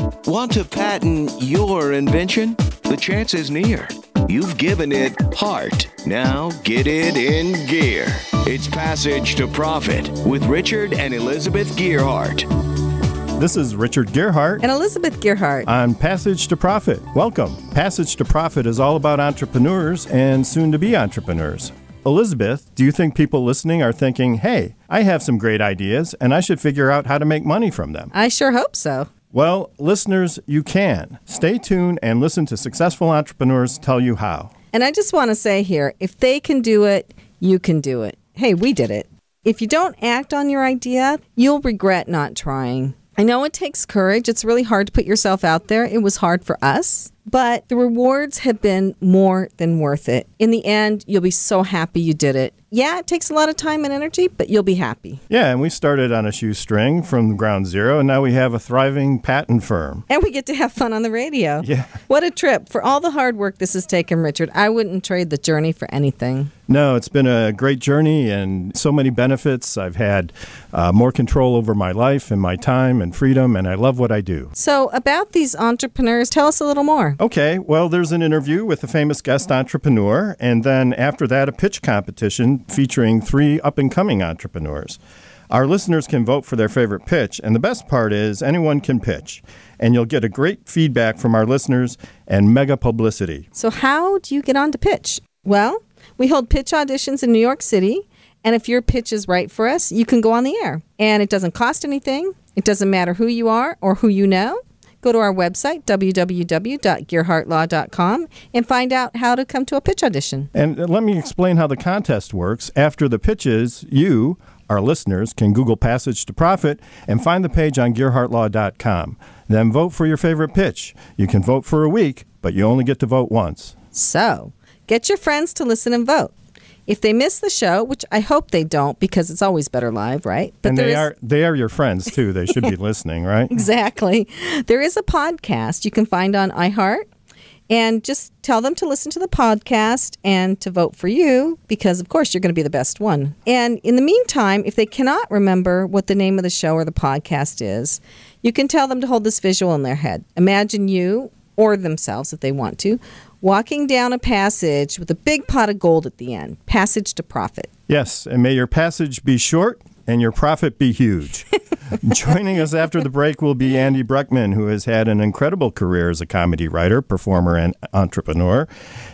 Want to patent your invention? The chance is near. You've given it heart. Now get it in gear. It's Passage to Profit with Richard and Elizabeth Gearhart. This is Richard Gearhart and Elizabeth Gearhart on Passage to Profit. Welcome. Passage to Profit is all about entrepreneurs and soon-to-be entrepreneurs. Elizabeth, do you think people listening are thinking, hey, I have some great ideas and I should figure out how to make money from them? I sure hope so. Well, listeners, you can. Stay tuned and listen to successful entrepreneurs tell you how. And I just want to say here, if they can do it, you can do it. Hey, we did it. If you don't act on your idea, you'll regret not trying. I know it takes courage. It's really hard to put yourself out there. It was hard for us, but the rewards have been more than worth it. In the end, you'll be so happy you did it. Yeah, it takes a lot of time and energy, but you'll be happy. Yeah, and we started on a shoestring from ground zero, and now we have a thriving patent firm. And we get to have fun on the radio. Yeah. What a trip. For all the hard work this has taken, Richard, I wouldn't trade the journey for anything. No, it's been a great journey and so many benefits. I've had more control over my life and my time and freedom, and I love what I do. So about these entrepreneurs, tell us a little more. Okay, well, there's an interview with a famous guest entrepreneur, and then after that, a pitch competition featuring 3 up-and-coming entrepreneurs. Our listeners can vote for their favorite pitch, and the best part is anyone can pitch. And you'll get a great feedback from our listeners and mega publicity. So how do you get on to pitch? Well, we hold pitch auditions in New York City, and if your pitch is right for us, you can go on the air. And it doesn't cost anything. It doesn't matter who you are or who you know. Go to our website, www.gearhartlaw.com, and find out how to come to a pitch audition. And let me explain how the contest works. After the pitches, you, our listeners, can Google Passage to Profit and find the page on gearhartlaw.com. Then vote for your favorite pitch. You can vote for a week, but you only get to vote once. So, get your friends to listen and vote. If they miss the show, which I hope they don't because it's always better live, right? But and they are your friends, too. They should be listening, right? Exactly. There is a podcast you can find on iHeart. And just tell them to listen to the podcast and to vote for you because, of course, you're going to be the best one. And in the meantime, if they cannot remember what the name of the show or the podcast is, you can tell them to hold this visual in their head. Imagine you, or themselves if they want to, walking down a passage with a big pot of gold at the end. Passage to Profit. Yes, and may your passage be short and your profit be huge. Joining us after the break will be Andy Breckman, who has had an incredible career as a comedy writer, performer, and entrepreneur.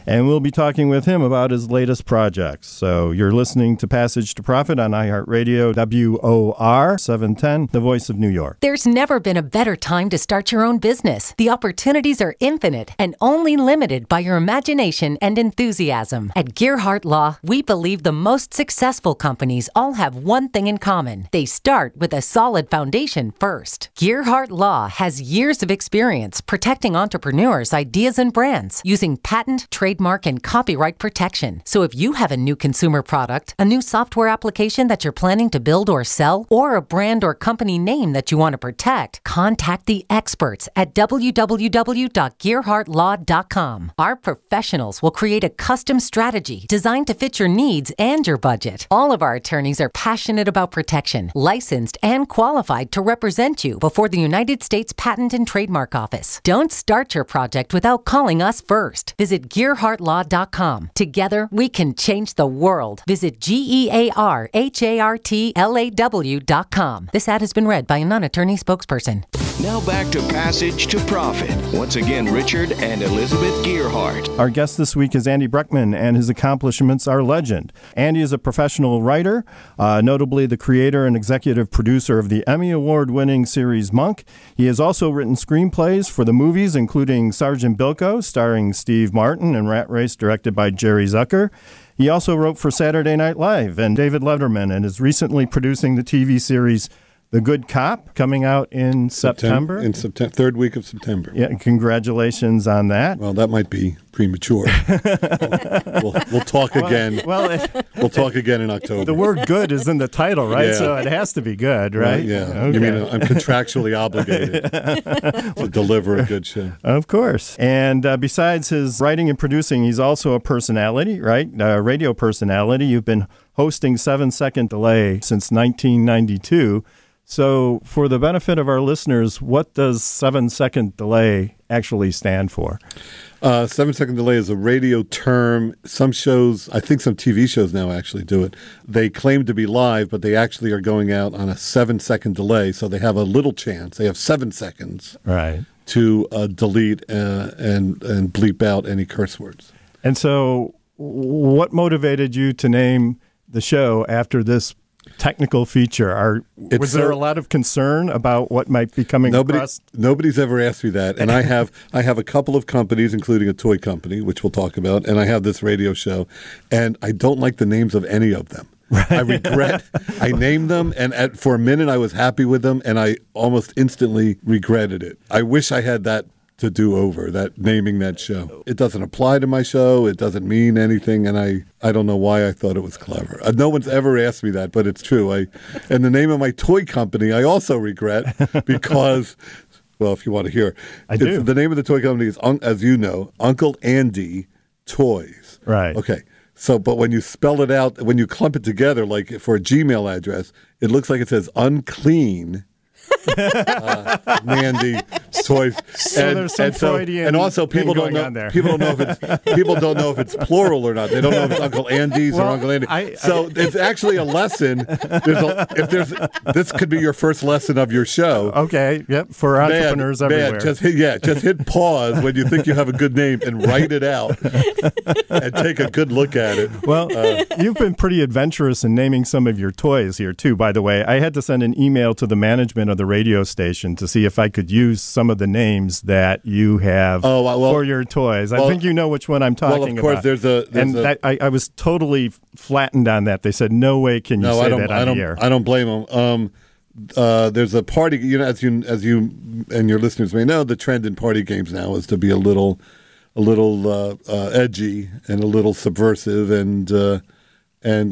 And we'll be talking with him about his latest projects. So you're listening to Passage to Profit on iHeartRadio, WOR 710, the voice of New York. There's never been a better time to start your own business. The opportunities are infinite and only limited by your imagination and enthusiasm. At Gearhart Law, we believe the most successful companies all have one thing in common. They start with a solid foundation first. Gearhart Law has years of experience protecting entrepreneurs' ideas and brands using patent, trademark, and copyright protection. So if you have a new consumer product, a new software application that you're planning to build or sell, or a brand or company name that you want to protect, contact the experts at www.gearhartlaw.com. Our professionals will create a custom strategy designed to fit your needs and your budget. All of our attorneys are passionate about protection, licensed and qualified to represent you before the United States Patent and Trademark Office. Don't start your project without calling us first. Visit gearhartlaw.com. Together, we can change the world. Visit gearhartlaw.com. This ad has been read by a non-attorney spokesperson. Now back to Passage to Profit. Once again, Richard and Elizabeth Gearhart. Our guest this week is Andy Breckman, and his accomplishments are legend. Andy is a professional writer, notably the creator and executive producer of the Emmy Award-winning series Monk. He has also written screenplays for the movies, including Sergeant Bilko, starring Steve Martin, and Rat Race, directed by Jerry Zucker. He also wrote for Saturday Night Live and David Letterman, and is recently producing the TV series The Good Cop, coming out in September. In September, third week of September. Yeah, congratulations on that. Well, that might be premature. we'll talk again. We'll talk again in October. The word "good" is in the title, right? Yeah. So it has to be good, right? Yeah. Okay. You mean I'm contractually obligated to deliver a good show? Of course. And besides his writing and producing, he's also a personality, right? A radio personality. You've been hosting 7 Second Delay since 1992. So for the benefit of our listeners, what does 7-second delay actually stand for? 7-second delay is a radio term. Some shows, I think some TV shows now actually do it. They claim to be live, but they actually are going out on a 7-second delay, so they have a little chance. They have 7 seconds to delete and bleep out any curse words. And so what motivated you to name the show after this technical feature? Was there a lot of concern about what might be coming across? Nobody's ever asked me that, and I have a couple of companies, including a toy company, which we'll talk about, and I have this radio show, and I don't like the names of any of them. Right. I regret. I named them, and for a minute I was happy with them, and I almost instantly regretted it. I wish I had that to do over, that naming that show. It doesn't apply to my show. It doesn't mean anything, and I don't know why I thought it was clever. No one's ever asked me that, but it's true. And the name of my toy company I also regret because, well, if you want to hear, I do. The name of the toy company is, as you know, Uncle Andy Toys. Right. Okay. So, but when you spell it out, when you clump it together, like for a Gmail address, it looks like it says unclean. Mandy Toys, so there's some Freudian and also people don't know. People don't know if it's plural or not. They don't know if it's Uncle Andy's or Uncle Andy. So it's actually a lesson. This could be your first lesson of your show. Okay, yep, for entrepreneurs everywhere. Just hit pause when you think you have a good name and write it out and take a good look at it. Well, you've been pretty adventurous in naming some of your toys here too. By the way, I had to send an email to the management of the radio station to see if I could use some of the names that you have for your toys. I think you know which one I'm talking about. Well, of course, I was totally flattened on that. They said, "No way can you say that on the air." I don't blame them. There's a party, as you and your listeners may know, the trend in party games now is to be a little edgy and a little subversive, and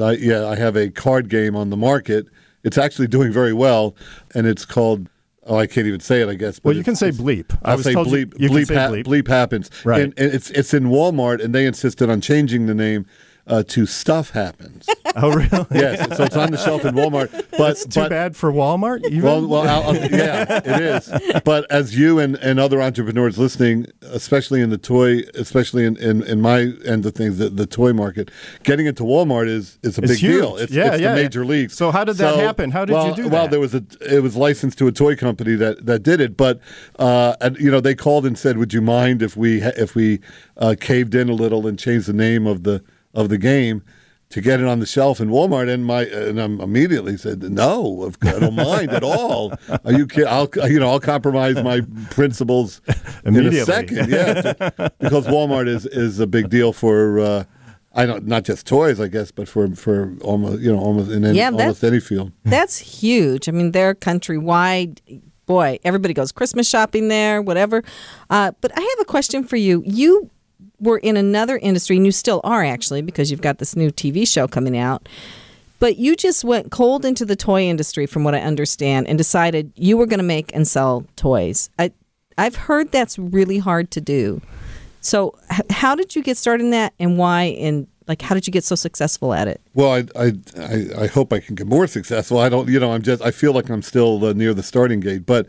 I have a card game on the market. It's actually doing very well, and it's called, I can't even say it, I guess. But well, you can say bleep. I'll say bleep. Bleep happens. Right. And it's in Walmart, and they insisted on changing the name to Stuff Happens. Oh, really? Yes. So it's on the shelf in Walmart. But it's too bad for Walmart, even? Well, yeah, it is. But as you and other entrepreneurs listening, especially in the toy, especially in my end of things, the toy market, getting into Walmart is a big huge. Deal. It's the major leagues. So how did that happen? How did you do that? Well, it was licensed to a toy company that did it. But they called and said, "Would you mind if we caved in a little and changed the name of the game to get it on the shelf in Walmart?" And I immediately said, "No, I don't mind at all. Are you kidding? I'll compromise my principles in a second." Yeah, because Walmart is a big deal for not just toys, I guess, but for almost almost any field. That's huge. I mean, they're countrywide. Boy, everybody goes Christmas shopping there, whatever. But I have a question for you. You were in another industry, and you still are actually, because you've got this new TV show coming out. But you just went cold into the toy industry, from what I understand, and decided you were going to make and sell toys. I've heard that's really hard to do. So how did you get started in that, and why, and how did you get so successbeen at it? Well, I hope I can get more successful. I don't, I feel like I'm still near the starting gate. But,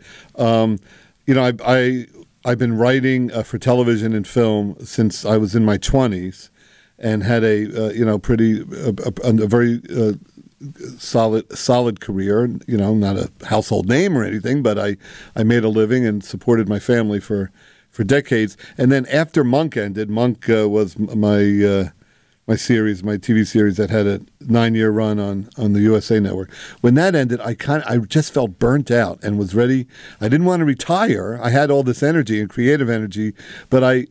I've been writing for television and film since I was in my 20s, and had a very solid career. Not a household name or anything, but I made a living and supported my family for decades. And then after Monk ended, Monk was my TV series that had a 9-year run on the USA Network. When that ended, I just felt burnt out and was ready. I didn't want to retire. I had all this energy and creative energy, but I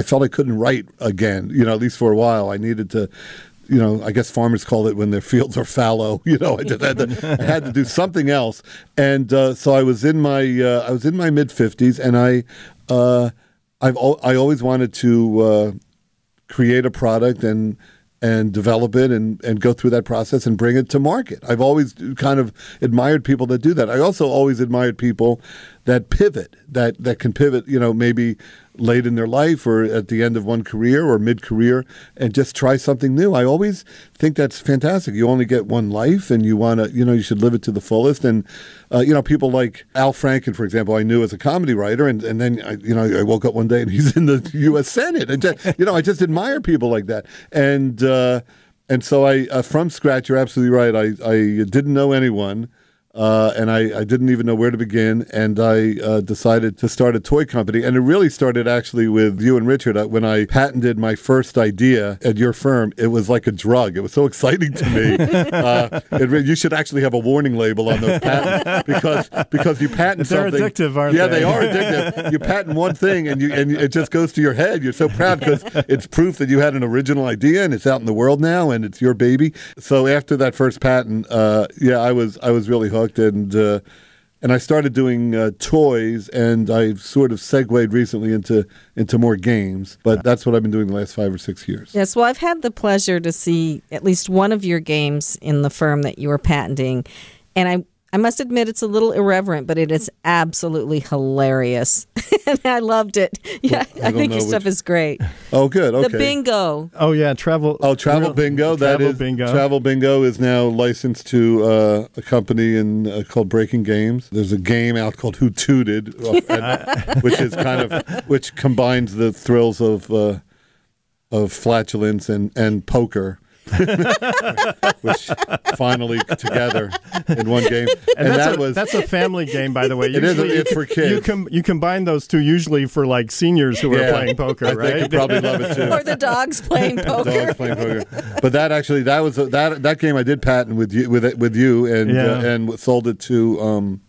felt I couldn't write again. At least for a while, I needed to. I guess farmers call it when their fields are fallow. I just had to do something else, and so I was in my mid-50s, and I always wanted to create a product and develop it and go through that process and bring it to market. I've always kind of admired people that do that. I also always admired people that pivot, that can pivot, maybe late in their life or at the end of one career or mid-career and just try something new. I always think that's fantastic. You only get one life and you want to, you should live it to the fullest. And, people like Al Franken, for example, I knew as a comedy writer. And then, I woke up one day and he's in the U.S. Senate. And, I just admire people like that. And so I, from scratch, you're absolutely right. I didn't know anyone. And I didn't even know where to begin, and I decided to start a toy company. And it really started actually with you and Richard. When I patented my first idea at your firm, it was like a drug. It was so exciting to me. You should actually have a warning label on those patents because you patent They're something. addictive, aren't they? Yeah, they are addictive. You patent one thing, and it just goes to your head. You're so proud because it's proof that you had an original idea, and it's out in the world now, and it's your baby. So after that first patent, I was really hooked. And I started doing toys, and I've sort of segued recently into more games. But that's what I've been doing the last 5 or 6 years. Yes, well, I've had the pleasure to see at least one of your games in the firm that you are patenting, and I must admit it's a little irreverent, but it is absolutely hilarious. And I loved it. Yeah, well, I think your stuff is great. Oh, good. Okay. The bingo. Oh, yeah, travel. Oh, Travel Bingo. Travel Bingo is now licensed to a company called Breaking Games. There's a game out called Who Tooted, which combines the thrills of flatulence and poker. Which finally together in one game, and that's a family game, by the way. It's for kids. You combine those two usually for like seniors who are playing poker, right? They probably love it too. Or the dogs playing poker. But that game I did patent with you and sold it to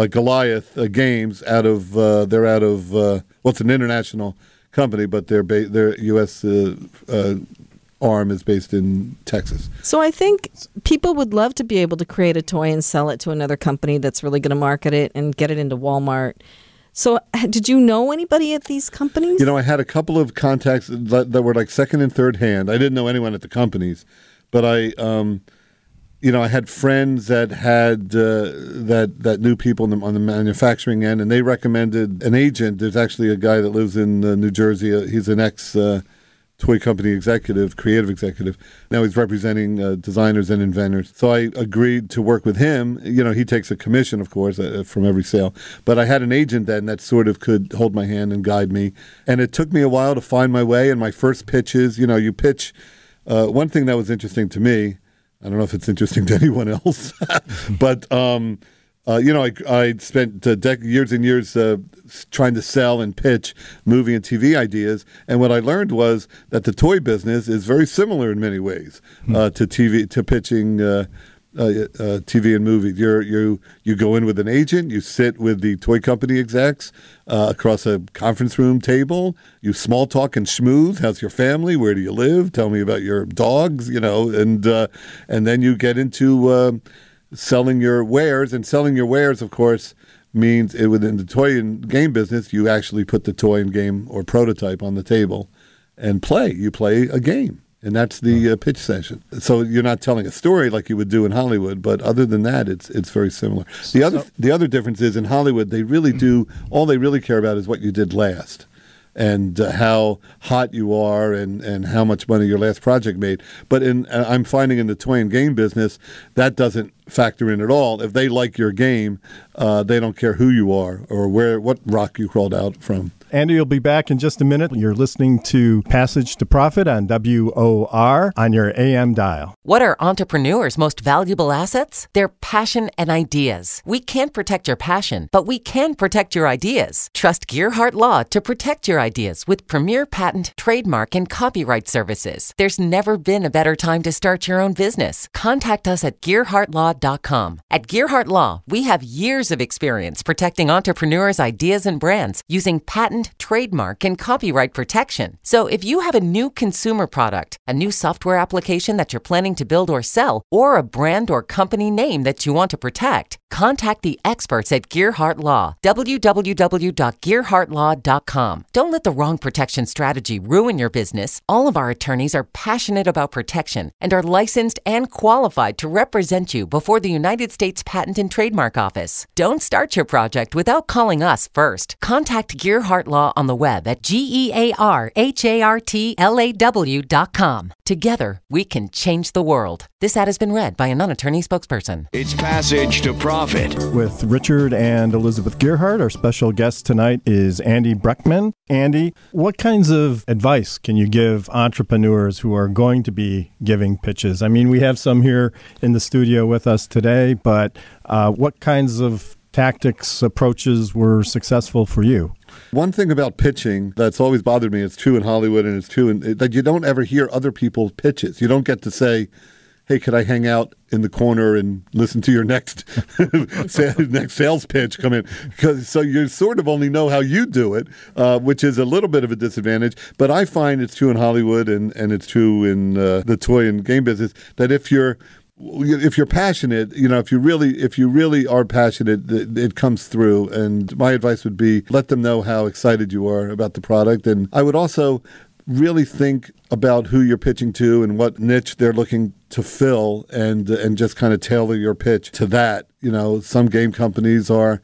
Goliath Games they're out of it's an international company, but their U.S. arm is based in Texas. So I think people would love to be able to create a toy and sell it to another company that's really going to market it and get it into Walmart. So did you know anybody at these companies? I had a couple of contacts that were like second and third hand. I didn't know anyone at the companies, but I had friends that had that knew people on the manufacturing end, and they recommended an agent. There's actually a guy that lives in New Jersey. He's an ex toy company executive, creative executive. Now he's representing designers and inventors. So I agreed to work with him. He takes a commission, of course, from every sale. But I had an agent then that sort of could hold my hand and guide me. And it took me a while to find my way. And my first pitches, you pitch. One thing that was interesting to me, I don't know if it's interesting to anyone else, but I spent years and years trying to sell and pitch movie and TV ideas, and what I learned was that the toy business is very similar in many ways to pitching TV and movies. You go in with an agent, you sit with the toy company execs across a conference room table, you small talk and schmooze. How's your family? Where do you live? Tell me about your dogs. And then you get into selling your wares, and selling your wares, of course, means within the toy and game business, you actually put the toy and game or prototype on the table and play. You play a game, and that's the pitch session. So you're not telling a story like you would do in Hollywood, but other than that, it's very similar. The other difference is in Hollywood, they really do, all they really care about is what you did last. And how hot you are, and how much money your last project made. But I'm finding in the toy and game business, that doesn't factor in at all. If they like your game, they don't care who you are or what rock you crawled out from. Andy will be back in just a minute. You're listening to Passage to Profit on WOR on your AM dial. What are entrepreneurs' most valuable assets? Their passion and ideas. We can't protect your passion, but we can protect your ideas. Trust Gearhart Law to protect your ideas with premier patent, trademark, and copyright services. There's never been a better time to start your own business. Contact us at GearhartLaw.com. At Gearhart Law, we have years of experience protecting entrepreneurs' ideas and brands using patent patent, trademark, and copyright protection. So if you have a new consumer product, a new software application that you're planning to build or sell, or a brand or company name that you want to protect, contact the experts at Gearhart Law, www.gearhartlaw.com. Don't let the wrong protection strategy ruin your business. All of our attorneys are passionate about protection and are licensed and qualified to represent you before the United States Patent and Trademark Office. Don't start your project without calling us first. Contact Gearhart Law on the web at GEARHARTLAW.com. Together, we can change the world. This ad has been read by a non-attorney spokesperson. It's Passage to Profit. With Richard and Elizabeth Gearhart, our special guest tonight is Andy Breckman. Andy, what kinds of advice can you give entrepreneurs who are going to be giving pitches? I mean, we have some here in the studio with us today, but what kinds of tactics, approaches were successful for you? One thing about pitching that's always bothered me, it's true in Hollywood and it's true that you don't ever hear other people's pitches. You don't get to say, hey, could I hang out in the corner and listen to your next next sales pitch come in? So you sort of only know how you do it, which is a little bit of a disadvantage. But I find it's true in Hollywood and it's true in the toy and game business that if you're passionate, if you really are passionate, it comes through. And my advice would be let them know how excited you are about the product. And I would also really think about who you're pitching to and what niche they're looking to fill, and just kind of tailor your pitch to that. Some game companies are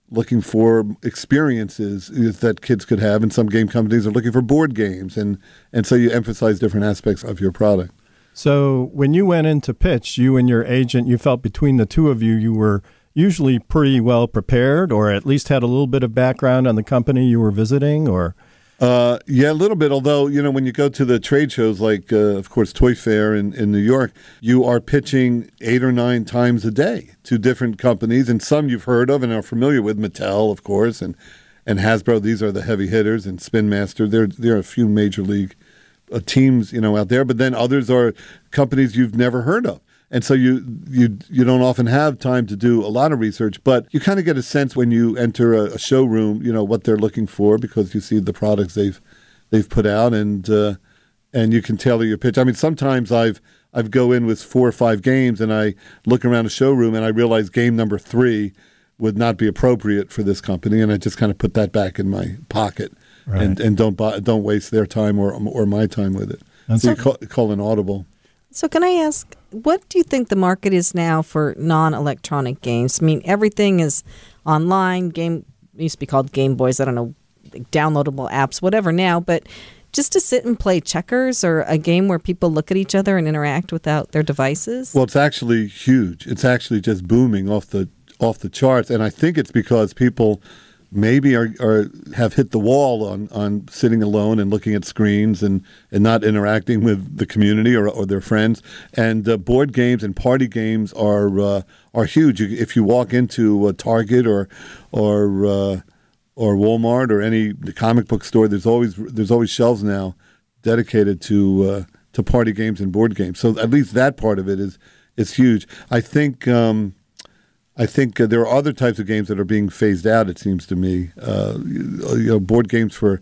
looking for experiences that kids could have, and some game companies are looking for board games, and so you emphasize different aspects of your product. So when you went into pitch, you and your agent, you felt between the two of you, you were usually pretty well prepared, or at least had a little bit of background on the company you were visiting, or? Yeah, a little bit. Although, when you go to the trade shows like, of course, Toy Fair in New York, you are pitching 8 or 9 times a day to different companies, and some you've heard of and are familiar with. Mattel, of course, and Hasbro. These are the heavy hitters, and Spin Master. There are a few major league teams, out there, but then others are companies you've never heard of. And so you don't often have time to do a lot of research, but you kind of get a sense when you enter a showroom, what they're looking for, because you see the products they've put out, and you can tailor your pitch. I mean, sometimes I've go in with 4 or 5 games, and I look around a showroom and I realize game number 3 would not be appropriate for this company, and I just kind of put that back in my pocket, right, and don't waste their time or my time with it. So you call an audible. So can I ask, what do you think the market is now for non-electronic games? I mean, everything is online. It used to be called Game Boys. I don't know, like downloadable apps, whatever now. But just to sit and play checkers, or a game where people look at each other and interact without their devices? Well, it's actually huge. It's actually just booming off the charts. And I think it's because people maybe have hit the wall on sitting alone and looking at screens and not interacting with the community or their friends. And board games and party games are huge. If you walk into a Target or Walmart or any comic book store, there's always shelves now dedicated to party games and board games. So at least that part of it is huge. I think there are other types of games that are being phased out, it seems to me. Board games for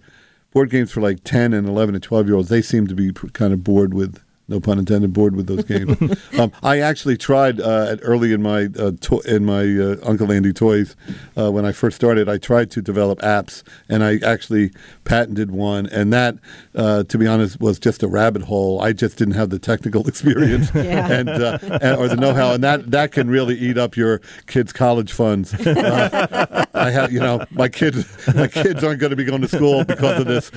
like 10 and 11 and 12-year-olds, they seem to be kind of bored with, no pun intended, bored with those games. I actually tried early in my Uncle Andy Toys, when I first started, I tried to develop apps, and I actually patented one, and that, to be honest, was just a rabbit hole. I just didn't have the technical experience or the know-how, and that can really eat up your kids' college funds. I have, my kids aren't going to be going to school because of this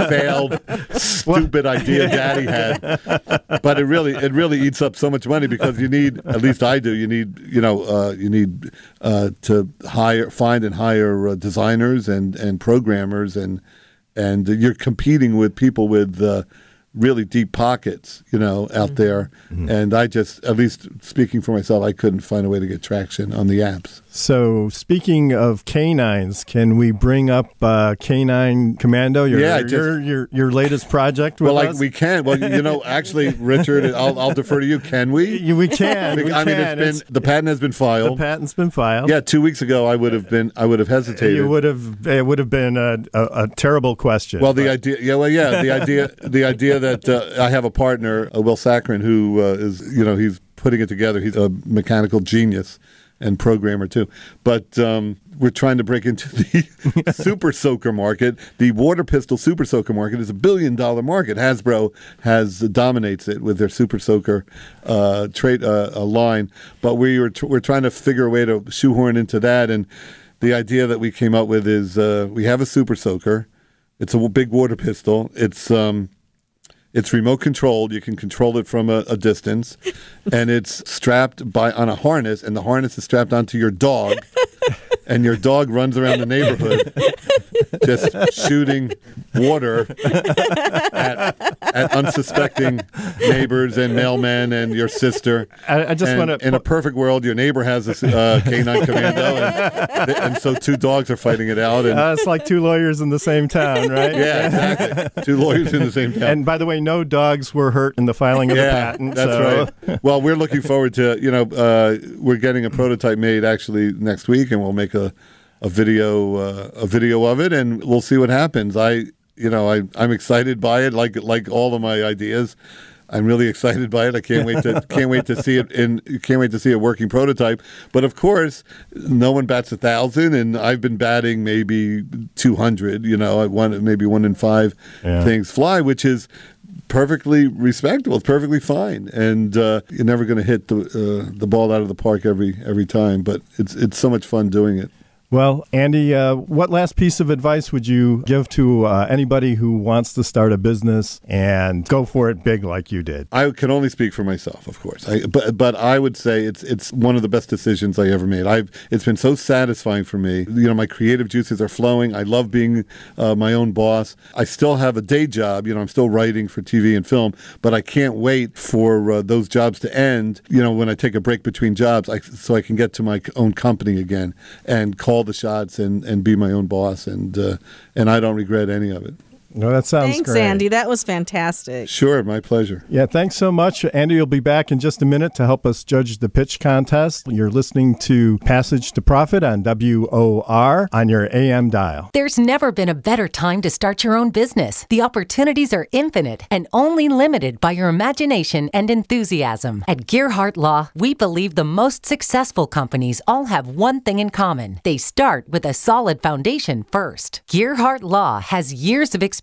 failed, stupid idea Daddy had. But it really eats up so much money, because you need, at least I do, you need to find and hire designers and programmers, and you're competing with people with really deep pockets, out there. And I just, at least speaking for myself, I couldn't find a way to get traction on the apps. So, speaking of canines, can we bring up Canine Commando, your latest project with us? We can. Well, actually, Richard, I'll defer to you. Can we? We can. The patent has been filed. The patent's been filed. Yeah, 2 weeks ago, I would have hesitated. It would have been a terrible question. Well, the idea that I have a partner, Will Saccharin, who is, he's putting it together. He's a mechanical genius and programmer too. But we're trying to break into the super soaker market. The water pistol super soaker market is $1 billion market. Hasbro dominates it with their super soaker line. But we're trying to figure a way to shoehorn into that. And the idea that we came up with is we have a super soaker. It's a big water pistol. It's remote controlled. You can control it from a distance, and it's strapped on a harness, and the harness is strapped onto your dog, and your dog runs around the neighborhood just shooting water at unsuspecting neighbors and mailmen and your sister. I just want to... In a perfect world, your neighbor has a Canine Commando, and so two dogs are fighting it out. And it's like two lawyers in the same town, right? Yeah, exactly. Two lawyers in the same town. And by the way, no dogs were hurt in the filing of the patent. That's right. Well, we're looking forward to, we're getting a prototype made actually next week, and we'll make a video of it, and we'll see what happens. I'm excited by it, like all of my ideas. I'm really excited by it. I can't wait to see it can't wait to see a working prototype. But of course, no one bats 1,000, and I've been batting maybe 200. Maybe 1 in 5 things fly, which is perfectly respectable. It's perfectly fine, and you're never going to hit the ball out of the park every time. But it's so much fun doing it. Well, Andy, what last piece of advice would you give to anybody who wants to start a business and go for it big like you did? I can only speak for myself, of course. But I would say it's one of the best decisions I ever made. It's been so satisfying for me. My creative juices are flowing. I love being my own boss. I still have a day job. I'm still writing for TV and film, but I can't wait for those jobs to end. When I take a break between jobs, so I can get to my own company again and call the shots and be my own boss, and I don't regret any of it. No, that sounds Thanks, great. Andy. That was fantastic. Sure, my pleasure. Yeah, thanks so much. Andy will be back in just a minute to help us judge the pitch contest. You're listening to Passage to Profit on WOR on your AM dial. There's never been a better time to start your own business. The opportunities are infinite and only limited by your imagination and enthusiasm. At Gearhart Law, we believe the most successful companies all have one thing in common. They start with a solid foundation first. Gearhart Law has years of experience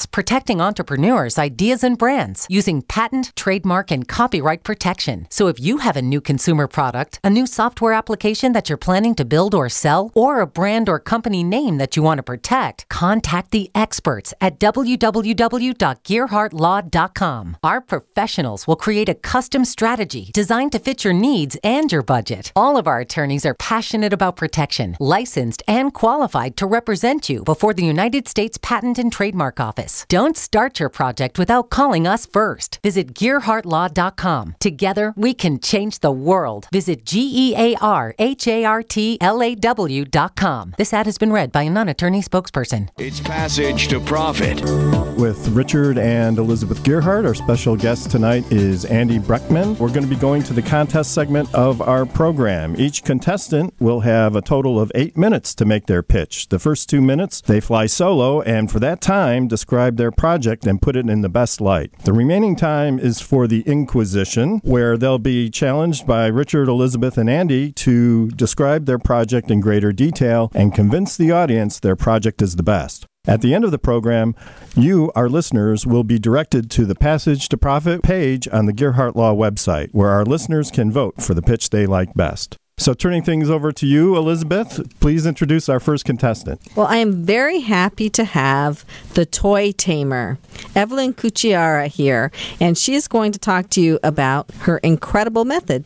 protecting entrepreneurs' ideas and brands using patent, trademark, and copyright protection. So if you have a new consumer product, a new software application that you're planning to build or sell, or a brand or company name that you want to protect, contact the experts at www.gearhartlaw.com. Our professionals will create a custom strategy designed to fit your needs and your budget. All of our attorneys are passionate about protection, licensed and qualified to represent you before the United States Patent and Trademark Office. Don't start your project without calling us first. Visit GearhartLaw.com. Together, we can change the world. Visit GearhartLaw.com. This ad has been read by a non-attorney spokesperson. It's Passage to Profit. With Richard and Elizabeth Gearhart, our special guest tonight is Andy Breckman. We're going to be going to the contest segment of our program. Each contestant will have a total of 8 minutes to make their pitch. The first 2 minutes, they fly solo, and for that time, describe their project and put it in the best light. The remaining time is for the Inquisition, where they'll be challenged by Richard, Elizabeth, and Andy to describe their project in greater detail and convince the audience their project is the best. At the end of the program, you, our listeners, will be directed to the Passage to Profit page on the Gearhart Law website, where our listeners can vote for the pitch they like best. So turning things over to you, Elizabeth, please introduce our first contestant. Well, I am very happy to have the toy tamer, Evelyn Cucciara, here, and she is going to talk to you about her incredible method.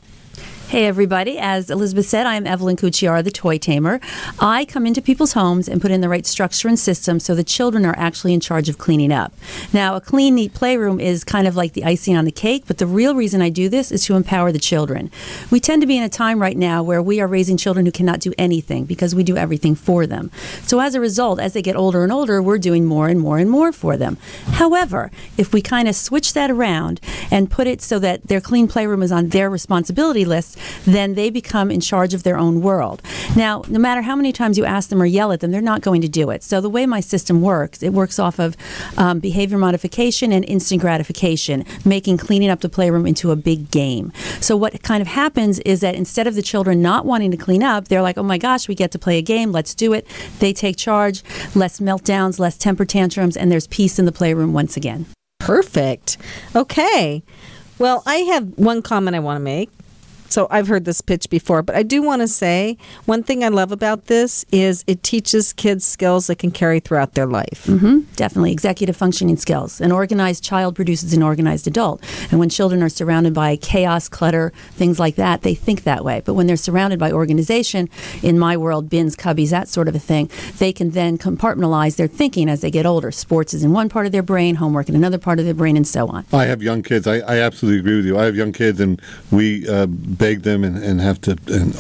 Hey, everybody. As Elizabeth said, I am Evelyn Cucciara, the toy tamer. I come into people's homes and put in the right structure and system so the children are actually in charge of cleaning up. Now, a clean, neat playroom is kind of like the icing on the cake, but the real reason I do this is to empower the children. We tend to be in a time right now where we are raising children who cannot do anything because we do everything for them. So as a result, as they get older and older, we're doing more and more and more for them. However, if we kind of switch that around and put it so that their clean playroom is on their responsibility list, then they become in charge of their own world. Now, no matter how many times you ask them or yell at them, they're not going to do it. So the way my system works, it works off of behavior modification and instant gratification, making cleaning up the playroom into a big game. So what kind of happens is that instead of the children not wanting to clean up, they're like, oh my gosh, we get to play a game, let's do it. They take charge, less meltdowns, less temper tantrums, and there's peace in the playroom once again. Perfect. Okay. Well, I have one comment I want to make. So I've heard this pitch before, but I do want to say one thing I love about this is it teaches kids skills that can carry throughout their life. Mm-hmm. Definitely. Executive functioning skills. An organized child produces an organized adult. And when children are surrounded by chaos, clutter, things like that, they think that way. But when they're surrounded by organization, in my world, bins, cubbies, that sort of a thing, they can then compartmentalize their thinking as they get older. Sports is in one part of their brain, homework in another part of their brain, and so on. I have young kids. I absolutely agree with you. I have young kids, and we beg them and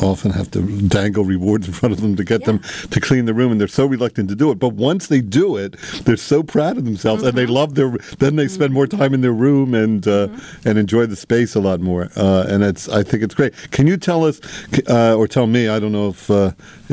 often have to dangle rewards in front of them to get them to clean the room, and they're so reluctant to do it. But once they do it, they're so proud of themselves, and they love then they spend more time in their room and enjoy the space a lot more. And I think it's great. Can you tell us, or tell me? I don't know if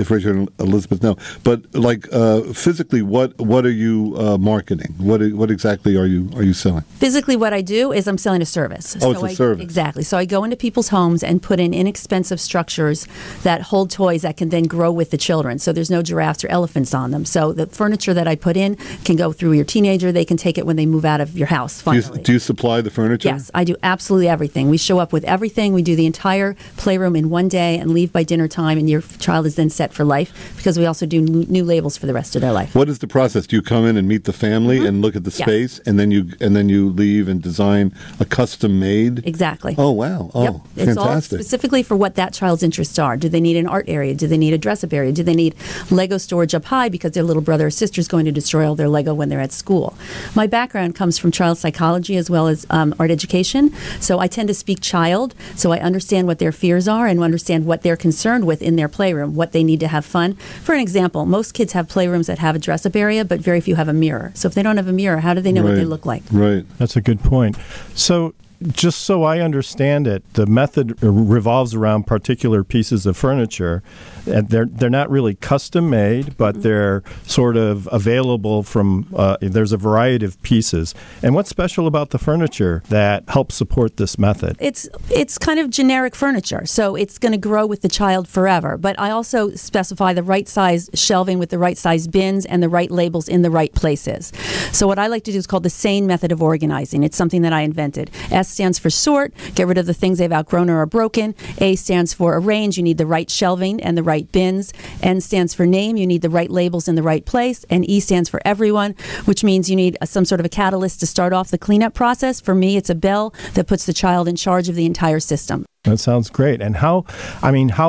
Richard and Elizabeth know, but like physically, what are you marketing? What exactly are you selling? Physically, what I do is I'm selling a service. Oh, it's a service. Exactly. So I go into people's homes and put in inexpensive structures that hold toys that can then grow with the children. So there's no giraffes or elephants on them. So the furniture that I put in can go through your teenager. They can take it when they move out of your house, finally. Do you supply the furniture? Yes, I do absolutely everything. We show up with everything. We do the entire playroom in one day and leave by dinner time, and your child is then set for life because we also do new labels for the rest of their life. What is the process? Do you come in and meet the family and look at the space, and then you leave and design a custom made? Exactly. Oh, wow. Oh, yep. It's all fantastic. specifically for what that child's interests are. Do they need an art area? Do they need a dress-up area? Do they need Lego storage up high because their little brother or sister is going to destroy all their Lego when they're at school? My background comes from child psychology as well as art education, so I tend to speak child, so I understand what their fears are and understand what they're concerned with in their playroom, what they need to have fun. For an example, most kids have playrooms that have a dress-up area, but very few have a mirror. So if they don't have a mirror, how do they know what they look like? Right. That's a good point. So just so I understand it, the method revolves around particular pieces of furniture. And they're not really custom made, but they're sort of available from, there's a variety of pieces. And what's special about the furniture that helps support this method? It's kind of generic furniture, so it's going to grow with the child forever. But I also specify the right size shelving with the right size bins and the right labels in the right places. So what I like to do is called the SANE method of organizing. It's something that I invented. S stands for sort, get rid of the things they've outgrown or are broken. A stands for arrange, you need the right shelving and the right bins. N stands for name, you need the right labels in the right place. And E stands for everyone, which means you need some sort of a catalyst to start off the cleanup process. For me, it's a bell that puts the child in charge of the entire system. That sounds great. And how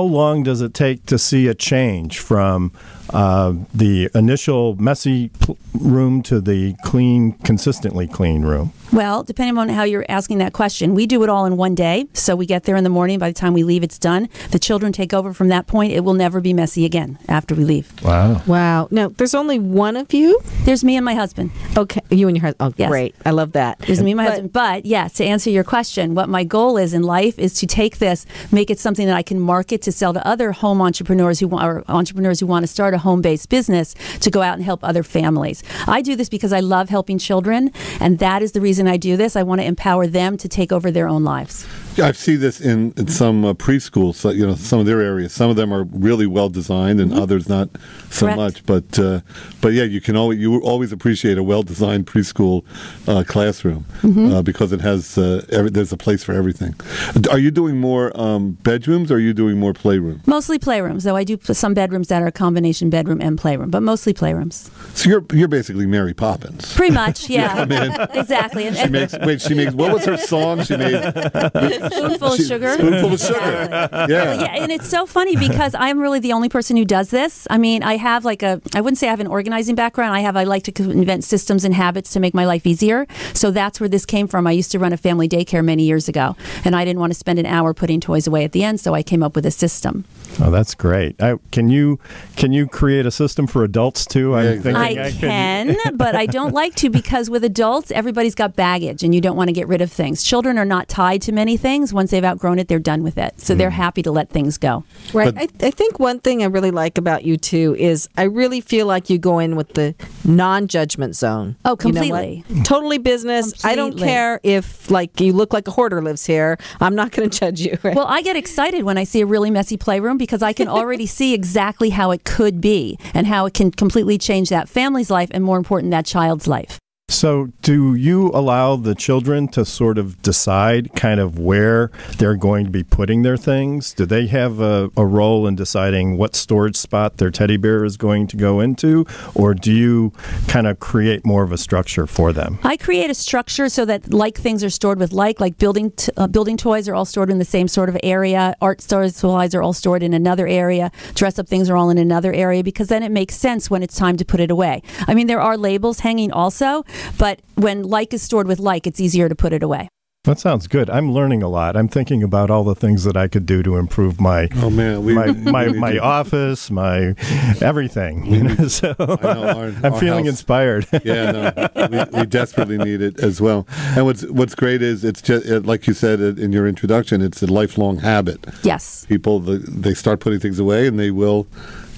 long does it take to see a change from the initial messy room to the clean, consistently clean room? Well, depending on how you're asking that question, we do it all in one day. So we get there in the morning. By the time we leave, it's done. The children take over from that point. It will never be messy again after we leave. Wow. Wow. Now, there's only one of you? There's me and my husband. Okay. You and your husband. Oh, yes. Great. I love that. There's me and my husband. But, yes, to answer your question, what my goal is in life is to take this, make it something that I can market to sell to other home entrepreneurs who want to start a home-based business to go out and help other families. I do this because I love helping children, and that is the reason I do this. I want to empower them to take over their own lives. I see this in some preschools, so, some of their areas. Some of them are really well designed, and others not so much. But yeah, you always appreciate a well designed preschool classroom because it has there's a place for everything. Are you doing more bedrooms, or are you doing more playrooms? Mostly playrooms, though I do some bedrooms that are a combination bedroom and playroom, but mostly playrooms. So you're basically Mary Poppins. Pretty much, yeah. Exactly. She makes. What was her song? She made. Spoonful of sugar. Spoonful of sugar. Yeah. And it's so funny because I'm really the only person who does this. I mean, I have I wouldn't say I have an organizing background. I like to invent systems and habits to make my life easier. So that's where this came from. I used to run a family daycare many years ago, and I didn't want to spend an hour putting toys away at the end, so I came up with a system. Oh, that's great. Can you create a system for adults too? Yeah, I'm thinking I can, but I don't like to because with adults, everybody's got baggage and you don't want to get rid of things. Children are not tied to many things. Once they've outgrown it, they're done with it. So they're happy to let things go. Right. I think one thing I really like about you too is I really feel like you go in with the non-judgment zone. Oh, completely. You know what? Totally business. Completely. I don't care if you look like a hoarder lives here. I'm not going to judge you. Right? Well, I get excited when I see a really messy playroom because I can already see exactly how it could be and how it can completely change that family's life and, more important, that child's life. So do you allow the children to sort of decide kind of where they're going to be putting their things? Do they have a role in deciding what storage spot their teddy bear is going to go into? Or do you kind of create more of a structure for them? I create a structure so that like things are stored with like building toys are all stored in the same sort of area. Art supplies are all stored in another area. Dress-up things are all in another area because then it makes sense when it's time to put it away. I mean, there are labels hanging also, but when like is stored with like, it's easier to put it away. That sounds good. I'm learning a lot. I'm thinking about all the things that I could do to improve my my office, my everything. So I'm feeling inspired. Yeah, no, we desperately need it as well. And what's great is it's just like you said in your introduction. It's a lifelong habit. Yes, people they start putting things away, and they will.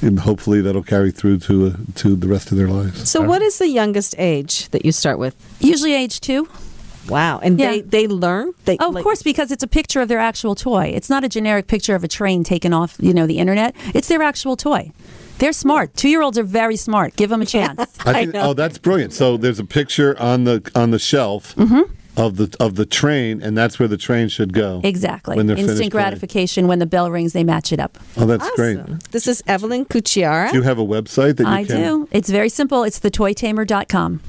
And hopefully that'll carry through to the rest of their lives. So what is the youngest age that you start with? Usually age 2. Wow. And they learn? Of course, because it's a picture of their actual toy. It's not a generic picture of a train taken off, the internet. It's their actual toy. They're smart. 2-year-olds are very smart. Give them a chance. I think, that's brilliant. So there's a picture on the shelf. Of the train, and that's where the train should go. Exactly. When they're instant gratification. When the bell rings, they match it up. Oh, that's awesome. Great. This is Evelyn Cucciara. Do you have a website that you I do. It's very simple. It's thetoytamer.com.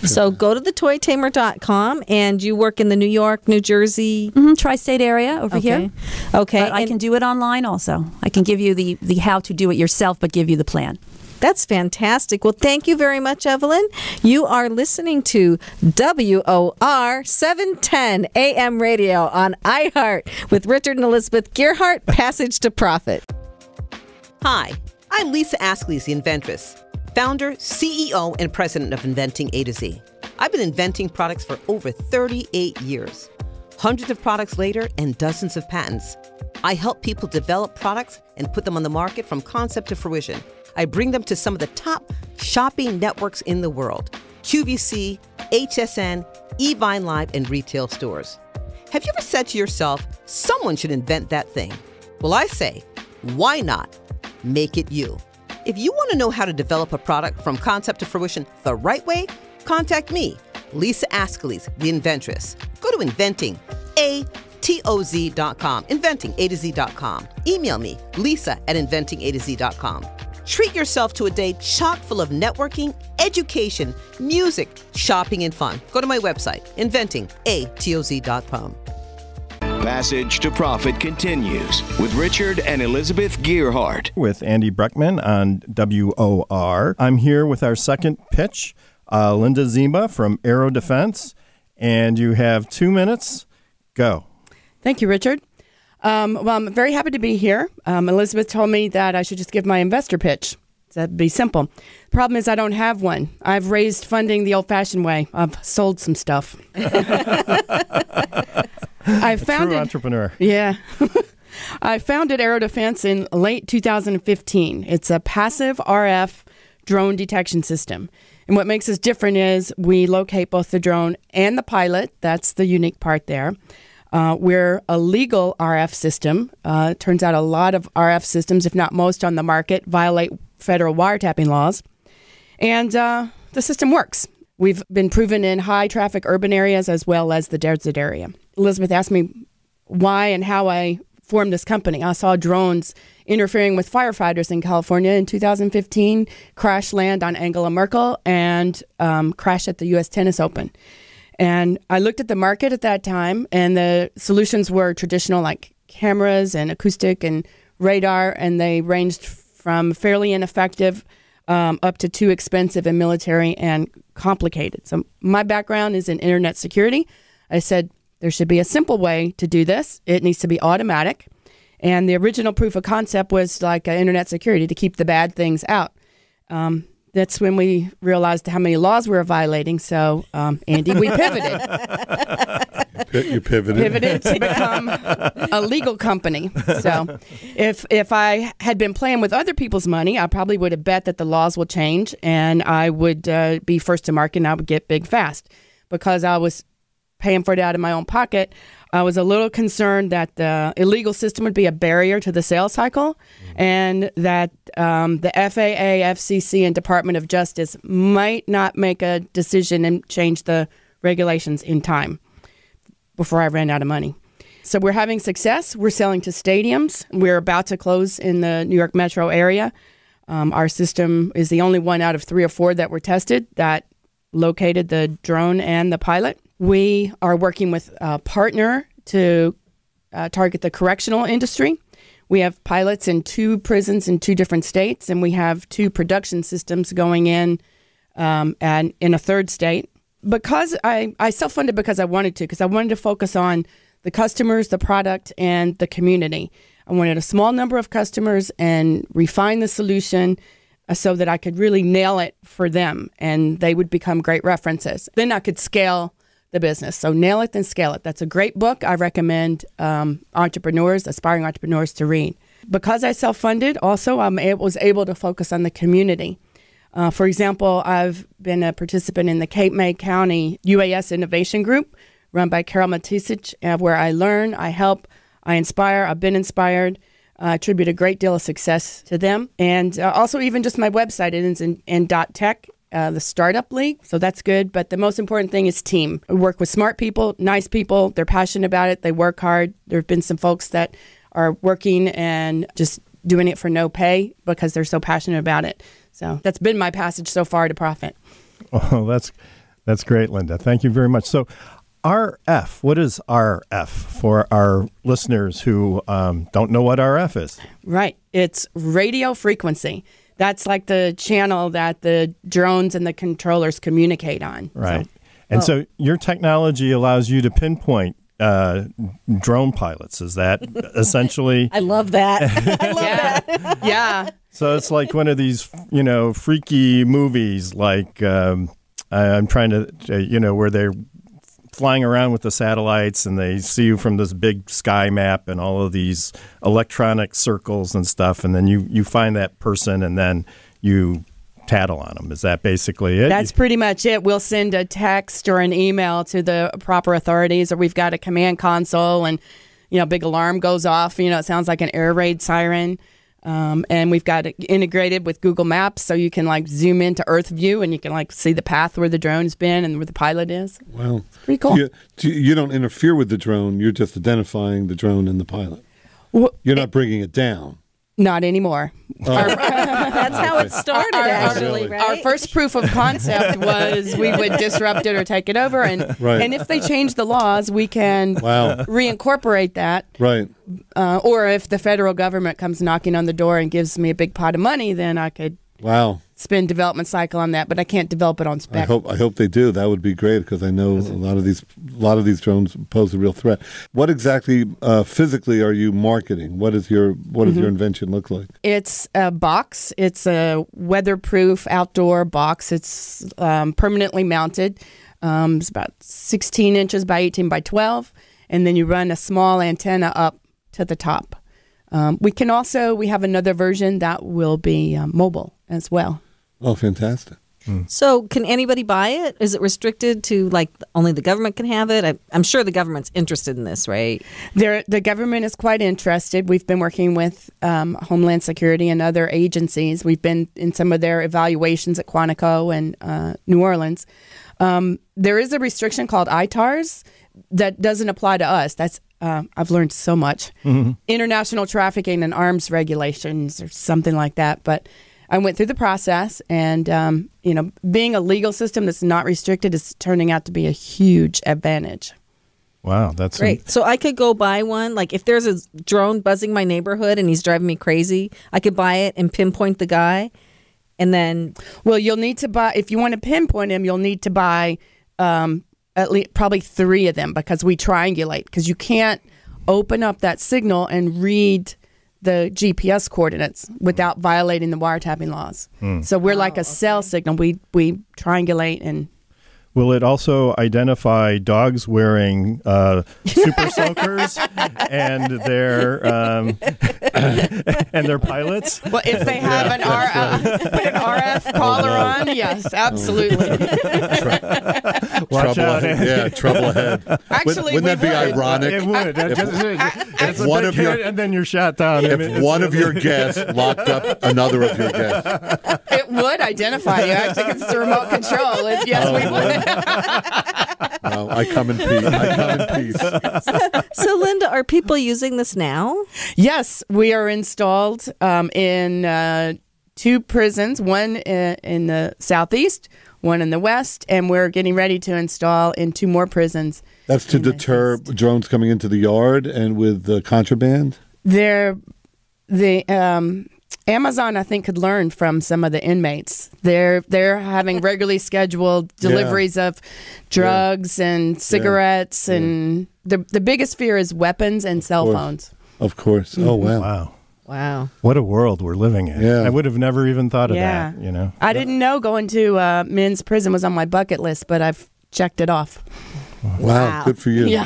So go to thetoytamer.com, and you work in the New York, New Jersey, tri-state area over here. Okay. But I can do it online also. I can give you the how to do it yourself, but give you the plan. That's fantastic. Well, thank you very much, Evelyn. You are listening to WOR 710 AM radio on iHeart with Richard and Elizabeth Gearhart, Passage to Profit. Hi, I'm Lisa Askley's the inventress, founder, CEO, and president of Inventing A to Z. I've been inventing products for over 38 years. Hundreds of products later and dozens of patents. I help people develop products and put them on the market from concept to fruition. I bring them to some of the top shopping networks in the world: QVC, HSN, eVine Live, and retail stores. Have you ever said to yourself, someone should invent that thing? Well, I say, why not? Make it you. If you want to know how to develop a product from concept to fruition the right way, contact me, Lisa Askley's the inventress. Go to inventingatoz.com, inventingatoz.com. Email me, lisa@inventingatoz.com. Treat yourself to a day chock full of networking, education, music, shopping, and fun. Go to my website, inventingatoz.com. Passage to Profit continues with Richard and Elizabeth Gearhart. With Andy Breckman on WOR. I'm here with our second pitch, Linda Zima from Aero Defense, and you have 2 minutes. Go. Thank you, Richard. Well, I'm very happy to be here. Elizabeth told me that I should just give my investor pitch. That'd be simple. The problem is I don't have one. I've raised funding the old-fashioned way. I've sold some stuff. I founded, true entrepreneur. Yeah. I founded Aero Defense in late 2015. It's a passive RF drone detection system. And what makes us different is we locate both the drone and the pilot. That's the unique part there. We're a legal RF system. Turns out a lot of RF systems, if not most on the market, violate federal wiretapping laws. And the system works. We've been proven in high traffic urban areas as well as the desert area. Elizabeth asked me why and how I formed this company. I saw drones interfering with firefighters in California in 2015, crash land on Angela Merkel, and crash at the U.S. Tennis Open. And I looked at the market at that time, and the solutions were traditional, like cameras and acoustic and radar, and they ranged from fairly ineffective up to too expensive and military and complicated. So my background is in internet security. I said there should be a simple way to do this. It needs to be automatic. And the original proof of concept was like internet security to keep the bad things out. That's when we realized how many laws we were violating. So, Andy, we pivoted. You pivoted. Pivoted to become a legal company. So if I had been playing with other people's money, I probably would have bet that the laws will change and I would be first to market and I would get big fast. Because I was paying for it out of my own pocket, I was a little concerned that the illegal system would be a barrier to the sales cycle and that the FAA, FCC, and Department of Justice might not make a decision and change the regulations in time before I ran out of money. So we're having success. We're selling to stadiums. We're about to close in the New York metro area. Our system is the only one out of 3 or 4 that were tested that located the drone and the pilot. We are working with a partner to target the correctional industry. We have pilots in 2 prisons in 2 different states, and we have 2 production systems going in and in a 3rd state. Because I self-funded because I wanted to focus on the customers, the product, and the community. I wanted a small number of customers and refine the solution so that I could really nail it for them, and they would become great references. Then I could scale the business. So nail it, then scale it. That's a great book. I recommend entrepreneurs, aspiring entrepreneurs to read. Because I self-funded, also I was able to focus on the community. For example, I've been a participant in the Cape May County UAS Innovation Group run by Carol Matisic, where I learn, I help, I inspire, I've been inspired. I attribute a great deal of success to them. And also even just my website, it is in .tech. The Startup League, so that's good. But the most important thing is team. We work with smart people, nice people. They're passionate about it. They work hard. There have been some folks that are working and just doing it for no pay because they're so passionate about it. So that's been my passage so far to profit. Oh, that's great, Linda. Thank you very much. So RF, what is RF for our listeners who don't know what RF is? Right. It's radio frequency. That's like the channel that the drones and the controllers communicate on. Right. So your technology allows you to pinpoint drone pilots. Is that essentially? I love that. I love that. Yeah. So it's like one of these, freaky movies like I'm trying to, where they're flying around with the satellites and they see you from this big sky map and all of these electronic circles and stuff, and then you find that person and then you tattle on them. Is that basically it? That's pretty much it. We'll send a text or an email to the proper authorities, or we've got a command console and big alarm goes off. It sounds like an air raid siren. And we've got it integrated with Google Maps, so you can zoom into Earth view and you can see the path where the drone's been and where the pilot is. Wow, it's pretty cool. You don't interfere with the drone; you're just identifying the drone and the pilot. Well, you're not bringing it down. Not anymore. Oh. That's how it started, actually. Right? Our first proof of concept was we would disrupt it or take it over, and if they change the laws, we can reincorporate that. Right. Or if the federal government comes knocking on the door and gives me a big pot of money, then I could spend development cycle on that. But I can't develop it on spec. I hope they do. That would be great because I know a lot of these drones pose a real threat. What exactly physically are you marketing? What does your invention look like? It's a box. It's a weatherproof outdoor box. It's permanently mounted. It's about 16 inches by 18 by 12, and then you run a small antenna up to the top. We have another version that will be mobile as well. Oh, fantastic. So can anybody buy it? Is it restricted to only the government can have it? I'm sure the government's interested in this, right? The government is quite interested. We've been working with Homeland Security and other agencies. We've been in some of their evaluations at Quantico and New Orleans. There is a restriction called ITARs that doesn't apply to us. That's I've learned so much. Mm-hmm. International trafficking and arms regulations or something like that. But I went through the process, and being a legal system that's not restricted is turning out to be a huge advantage. Wow, that's great. So I could go buy one. Like if there's a drone buzzing my neighborhood and he's driving me crazy, I could buy it and pinpoint the guy. And then, well, you'll need to buy, if you want to pinpoint him, you'll need to buy at least probably 3 of them, because we triangulate, because you can't open up that signal and read the GPS coordinates without violating the wiretapping laws. So we're like a cell signal. We triangulate. And will it also identify dogs wearing super soakers and their pilots? Well, if they have an RF collar on, yes, absolutely. Watch out! Trouble ahead. Actually, wouldn't that be ironic? It would. If one of your and then you're shot down. If one of your guests locked up another of your guests, it would identify you. Actually, because it's a remote control. Yes, we would. No, I come in peace. So, Linda, are people using this now? Yes, we are installed in 2 prisons, one in the southeast, one in the west, and we're getting ready to install in 2 more prisons. That's to deter drones coming into the yard and with contraband? Amazon, I think, could learn from some of the inmates. They're having regularly scheduled deliveries of drugs and cigarettes, and the biggest fear is weapons and cell phones. Of course. Oh, wow. Wow. What a world we're living in. Yeah. I would have never even thought of that, I didn't know going to men's prison was on my bucket list, but I've checked it off. Wow. Good for you. Yeah.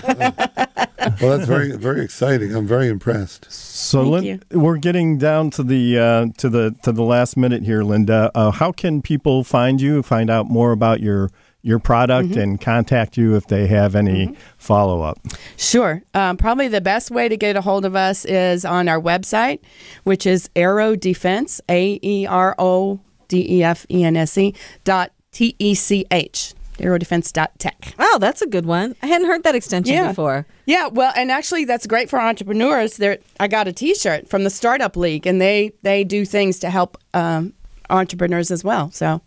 Well, that's very, very exciting. I'm very impressed. So, we're getting down to the last minute here, Linda. How can people find you, find out more about your product, and contact you if they have any follow-up? Sure. Probably the best way to get a hold of us is on our website, which is AeroDefense, AeroDefense.tech. aerodefense.tech. Wow, that's a good one. I hadn't heard that extension before. Yeah, well, and actually that's great for entrepreneurs. I got a T-shirt from the Startup League, and they do things to help entrepreneurs as well. So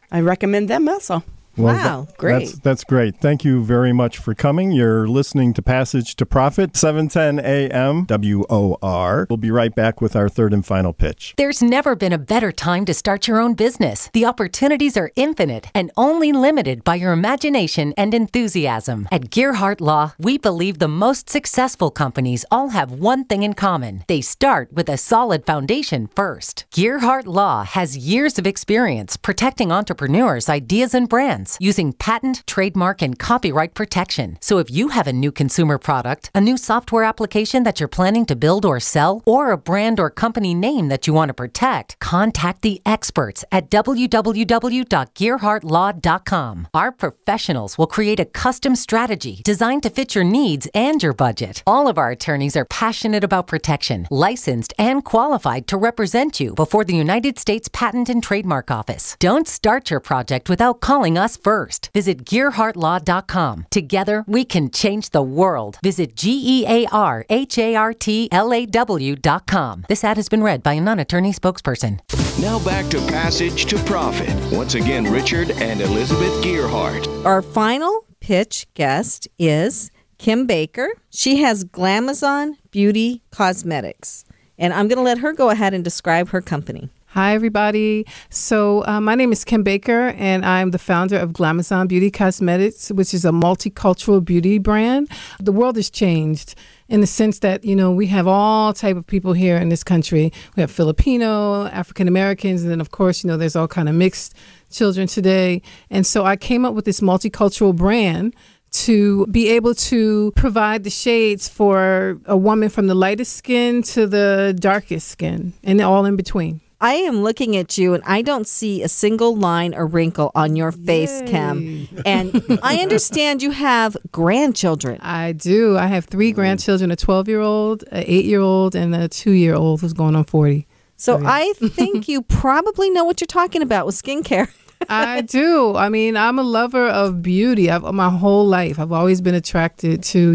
I recommend them also. Well, wow, great. That's great. Thank you very much for coming. You're listening to Passage to Profit, 710 AM, WOR. We'll be right back with our third and final pitch. There's never been a better time to start your own business. The opportunities are infinite and only limited by your imagination and enthusiasm. At Gearhart Law, we believe the most successful companies all have one thing in common. They start with a solid foundation first. Gearhart Law has years of experience protecting entrepreneurs' ideas and brands using patent, trademark, and copyright protection. So if you have a new consumer product, a new software application that you're planning to build or sell, or a brand or company name that you want to protect, contact the experts at www.gearhartlaw.com. Our professionals will create a custom strategy designed to fit your needs and your budget. All of our attorneys are passionate about protection, licensed and qualified to represent you before the United States Patent and Trademark Office. Don't start your project without calling us first. Visit GearhartLaw.com. Together, we can change the world. Visit GearhartLaw.com. This ad has been read by a non-attorney spokesperson. Now back to Passage to Profit. Once again, Richard and Elizabeth Gearhart. Our final pitch guest is Kim Baker. She has Glamazon Beauty Cosmetics. And I'm going to let her go ahead and describe her company. Hi, everybody. So my name is Kim Baker, and I'm the founder of Glamazon Beauty Cosmetics, which is a multicultural beauty brand. The world has changed in the sense that, we have all type of people here in this country. We have Filipino, African Americans, and then, of course, there's all kind of mixed children today. And so I came up with this multicultural brand to be able to provide the shades for a woman from the lightest skin to the darkest skin and all in between. I am looking at you, and I don't see a single line or wrinkle on your face, Kim. And I understand you have grandchildren. I do. I have 3 grandchildren, a 12-year-old, an 8-year-old, and a 2-year-old who's going on 40. So I think you probably know what you're talking about with skincare. I do. I'm a lover of beauty. My whole life, I've always been attracted to,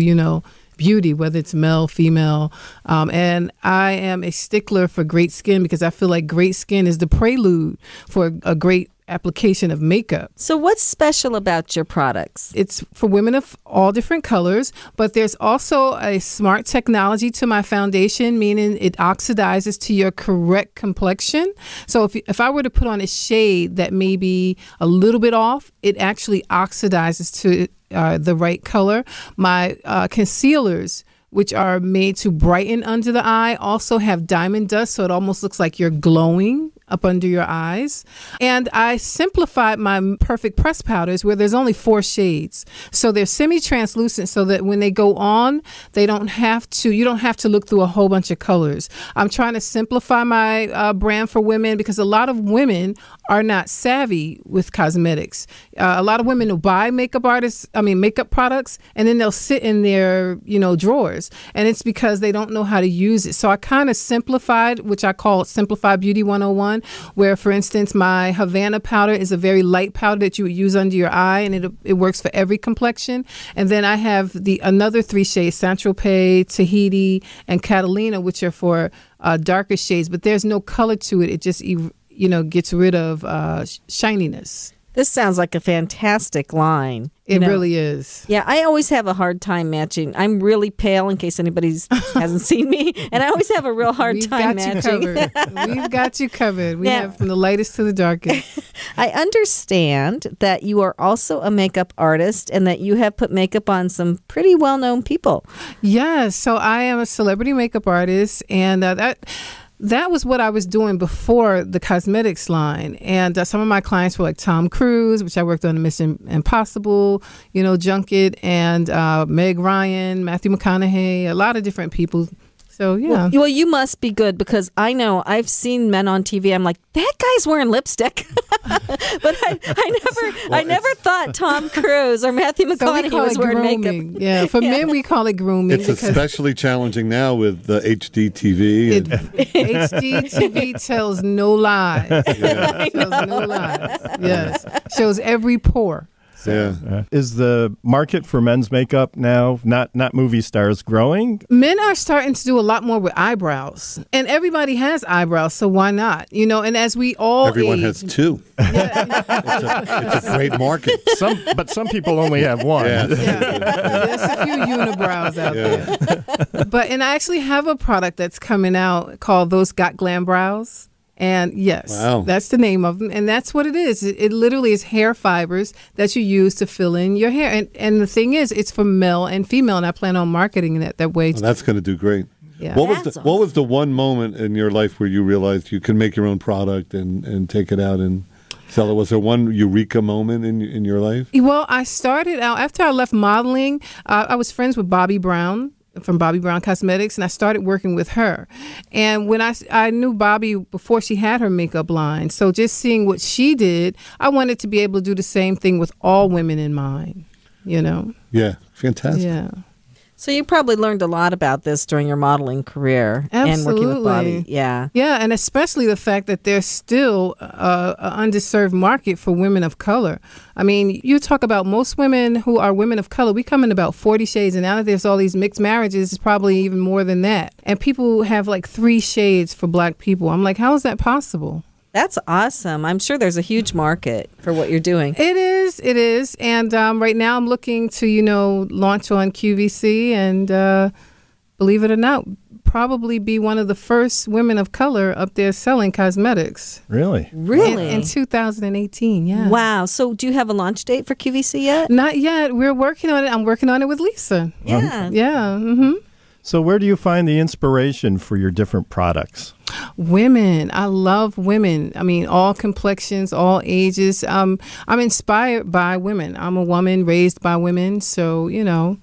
beauty, whether it's male, female. And I am a stickler for great skin because I feel like great skin is the prelude for a great application of makeup. So what's special about your products? It's for women of all different colors, but there's also a smart technology to my foundation, meaning it oxidizes to your correct complexion. So if I were to put on a shade that may be a little bit off, it actually oxidizes to the right color. My concealers, which are made to brighten under the eye, also have diamond dust, so it almost looks like you're glowing up under your eyes. And I simplified my perfect press powders where there's only 4 shades. So they're semi-translucent so that when they go on, you don't have to look through a whole bunch of colors. I'm trying to simplify my brand for women because a lot of women are not savvy with cosmetics. A lot of women will buy makeup products, and then they'll sit in their, drawers. And it's because they don't know how to use it. So I kind of simplified, which I call Simplified Beauty 101, where, for instance, my Havana powder is a very light powder that you would use under your eye, and it works for every complexion. And then I have another 3 shades, Saint-Tropez, Tahiti, and Catalina, which are for darker shades. But there's no color to it. It just gets rid of shininess. This sounds like a fantastic line. It really is. Yeah, I always have a hard time matching. I'm really pale, in case anybody hasn't seen me, and I always have a real hard time matching. We've got you covered. We have from the lightest to the darkest. I understand that you are also a makeup artist and that you have put makeup on some pretty well-known people. Yes, so I am a celebrity makeup artist, and that was what I was doing before the cosmetics line. And some of my clients were like Tom Cruise, which I worked on the Mission Impossible, junket, and Meg Ryan, Matthew McConaughey, a lot of different people. So, yeah. Well, you must be good because I know I've seen men on TV. I'm like, that guy's wearing lipstick. But I never thought Tom Cruise or Matthew McConaughey was wearing makeup. Yeah, for men, we call it grooming. It's especially challenging now with the HD TV. HD TV tells no lies. Yeah. Tells no lies. Yes. Shows every pore. Yeah. Is the market for men's makeup now, not movie stars, growing? Men are starting to do a lot more with eyebrows. And everybody has eyebrows, so why not? And as we all Everyone age, has 2. It's a great market. But some people only have 1. Yeah. There's a few unibrows out there. And I actually have a product that's coming out called Those Got Glam Brows. And yes, That's the name of them. And that's what it is. It literally is hair fibers that you use to fill in your hair. And the thing is, it's for male and female, and I plan on marketing it that way. Well, that's going to do great. Yeah. What was the one moment in your life where you realized you can make your own product and take it out and sell it? Was there one eureka moment in your life? Well, I started out, after I left modeling, I was friends with Bobbi Brown from Bobbi Brown Cosmetics, and I started working with her. And when I knew Bobbi before she had her makeup line, so just seeing what she did, I wanted to be able to do the same thing with all women in mind, Yeah, fantastic. Yeah. So you probably learned a lot about this during your modeling career. Absolutely. And working with Bobbi. Yeah. Yeah, and especially the fact that there's still an underserved market for women of color. I mean, you talk about most women who are women of color, we come in about 40 shades, and now that there's all these mixed marriages, it's probably even more than that. And people have like 3 shades for Black people. I'm like, how is that possible? That's awesome. I'm sure there's a huge market for what you're doing. It is. And right now I'm looking to, launch on QVC and believe it or not, probably be one of the first women of color up there selling cosmetics. Really? In 2018, yeah. Wow. So do you have a launch date for QVC yet? Not yet. We're working on it. I'm working on it with Lisa. Yeah. Yeah. Mm-hmm. So where do you find the inspiration for your different products? Women. I love women. I mean, all complexions, all ages. I'm inspired by women. I'm a woman raised by women. So,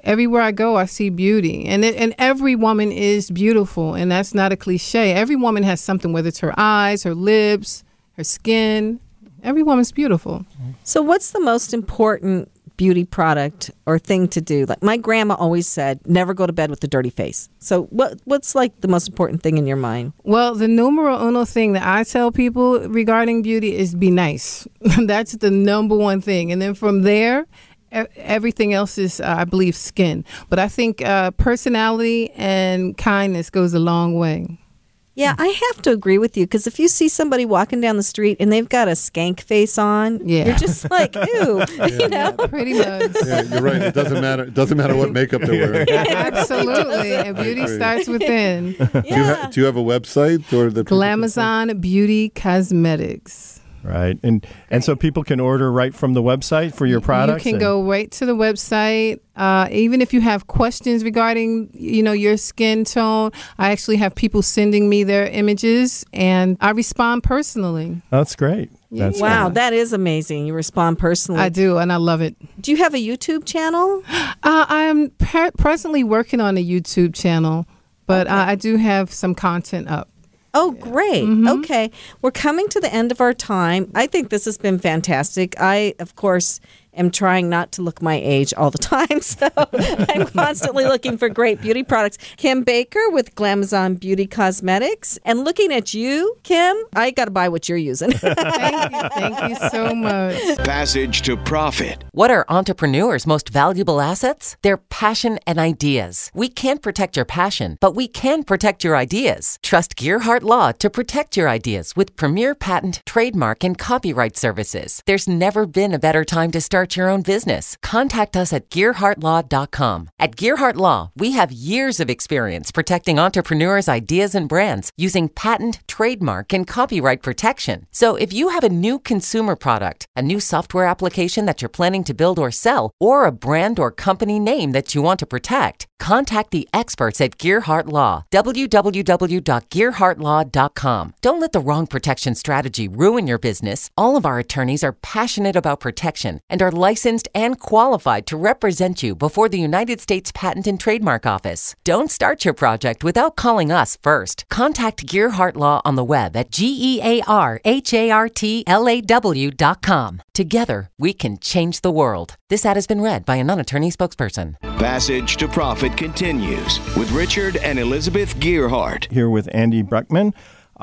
everywhere I go, I see beauty. And every woman is beautiful. And that's not a cliche. Every woman has something, whether it's her eyes, her lips, her skin. Every woman's beautiful. So what's the most important beauty product or thing to do? Like my grandma always said, never go to bed with a dirty face. So what's like the most important thing in your mind? Well, the numero uno thing that I tell people regarding beauty is be nice. That's the number one thing. And then from there, everything else is, I believe, skin. But I think personality and kindness goes a long way. Yeah, I have to agree with you, because if you see somebody walking down the street and they've got a skank face on, you're just like, ew, you know? Pretty much. Yeah, you're right. It doesn't matter. It doesn't matter what makeup they're wearing. Absolutely. And beauty starts within. Yeah. Do you have a website or the Glamazon Beauty Cosmetics. Right. And so people can order right from the website for your products? You can go right to the website. Even if you have questions regarding, your skin tone, I actually have people sending me their images, and I respond personally. That's great. That's Wow, great. that is amazing. You respond personally. I do, and I love it. Do you have a YouTube channel? I'm presently working on a YouTube channel, but I do have some content up. Oh, great. Okay. We're coming to the end of our time. I think this has been fantastic. I, of course, am trying not to look my age all the time, so I'm constantly looking for great beauty products. Kim Baker with Glamazon Beauty Cosmetics. And looking at you, Kim, I got to buy what you're using. Thank you so much. Passage to profit. What are entrepreneurs' most valuable assets? Their passion and ideas. We can't protect your passion, but we can protect your ideas. Trust Gearhart Law to protect your ideas with premier patent, trademark, and copyright services. There's never been a better time to start your own business. Contact us at GearhartLaw.com. At Gearhart Law, we have years of experience protecting entrepreneurs' ideas and brands using patent, trademark, and copyright protection. So if you have a new consumer product, a new software application that you're planning to build or sell, or a brand or company name that you want to protect, contact the experts at Gearhart Law. www.gearhartlaw.com. Don't let the wrong protection strategy ruin your business. All of our attorneys are passionate about protection and are licensed and qualified to represent you before the United States Patent and Trademark Office. Don't start your project without calling us first. Contact Gearhart Law on the web at GearhartLaw.com. Together, we can change the world. This ad has been read by a non-attorney spokesperson. Passage to Profit continues with Richard and Elizabeth Gearhart. Here with Andy Breckman.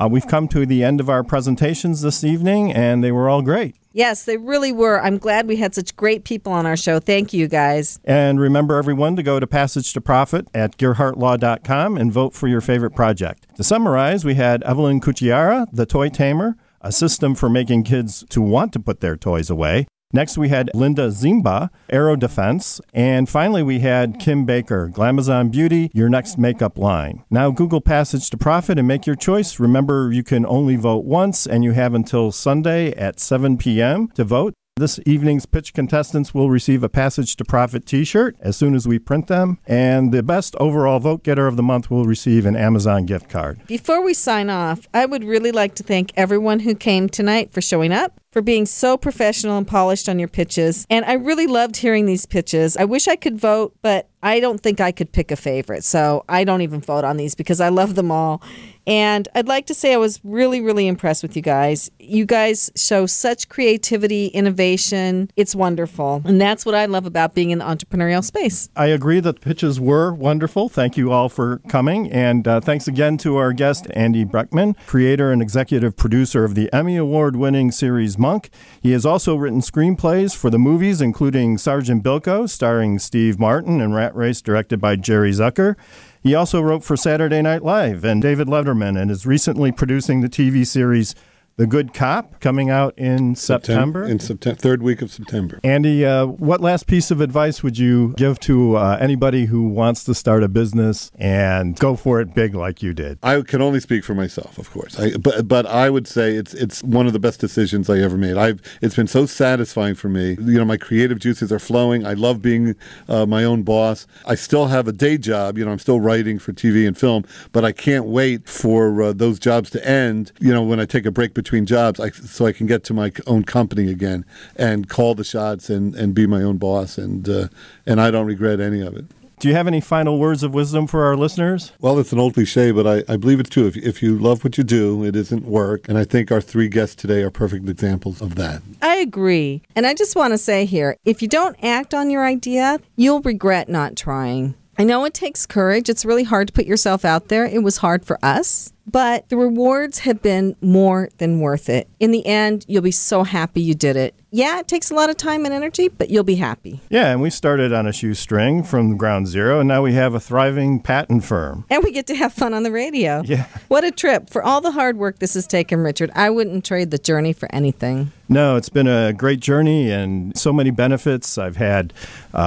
We've come to the end of our presentations this evening, and they were all great. Yes, they really were. I'm glad we had such great people on our show. Thank you, guys. And remember, everyone, to go to Passage to Profit at GearhartLaw.com and vote for your favorite project. To summarize, we had Evelyn Cucciara, the Toy Tamer, a system for making kids to want to put their toys away. Next, we had Linda Zimba, Aero Defense. And finally, we had Kim Baker, Glamazon Beauty, your next makeup line. Now, Google Passage to Profit and make your choice. Remember, you can only vote once, and you have until Sunday at 7 p.m. to vote. This evening's pitch contestants will receive a Passage to Profit t-shirt as soon as we print them. And the best overall vote getter of the month will receive an Amazon gift card. Before we sign off, I would really like to thank everyone who came tonight for showing up, for being so professional and polished on your pitches. And I really loved hearing these pitches. I wish I could vote, but I don't think I could pick a favorite. So I don't even vote on these because I love them all. And I'd like to say I was really, really impressed with you guys. You guys show such creativity, innovation. It's wonderful. And that's what I love about being in the entrepreneurial space. I agree that the pitches were wonderful. Thank you all for coming. And thanks again to our guest, Andy Breckman, creator and executive producer of the Emmy Award-winning series Monk. He has also written screenplays for the movies, including Sergeant Bilko, starring Steve Martin, and Rat Race, directed by Jerry Zucker. He also wrote for Saturday Night Live and David Letterman, and is recently producing the TV series The Good Cop, coming out in September. Third week of September. Andy, what last piece of advice would you give to anybody who wants to start a business and go for it big like you did? I can only speak for myself, of course. But I would say it's one of the best decisions I ever made. It's been so satisfying for me. My creative juices are flowing. I love being my own boss. I still have a day job. I'm still writing for TV and film, but I can't wait for those jobs to end. When I take a break between jobs, so I can get to my own company again and call the shots and be my own boss, and I don't regret any of it. Do you have any final words of wisdom for our listeners? Well, it's an old cliche, but I believe it's true. If you love what you do, it isn't work. And I think our three guests today are perfect examples of that. I agree. And I just want to say here, if you don't act on your idea, you'll regret not trying. I know it takes courage. It's really hard to put yourself out there. It was hard for us. but the rewards have been more than worth it. In the end, you'll be so happy you did it. Yeah, it takes a lot of time and energy, but you'll be happy. Yeah, and we started on a shoestring from ground zero, and now we have a thriving patent firm. And we get to have fun on the radio. Yeah. What a trip. For all the hard work this has taken, Richard, I wouldn't trade the journey for anything. No, it's been a great journey and so many benefits. I've had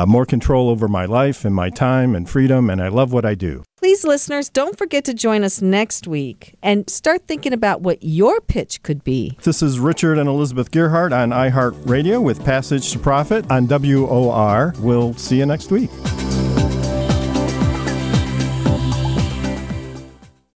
more control over my life and my time and freedom, and I love what I do. Please, listeners, don't forget to join us next week and start thinking about what your pitch could be. This is Richard and Elizabeth Gearhart on iHeartRadio with Passage to Profit on WOR. We'll see you next week.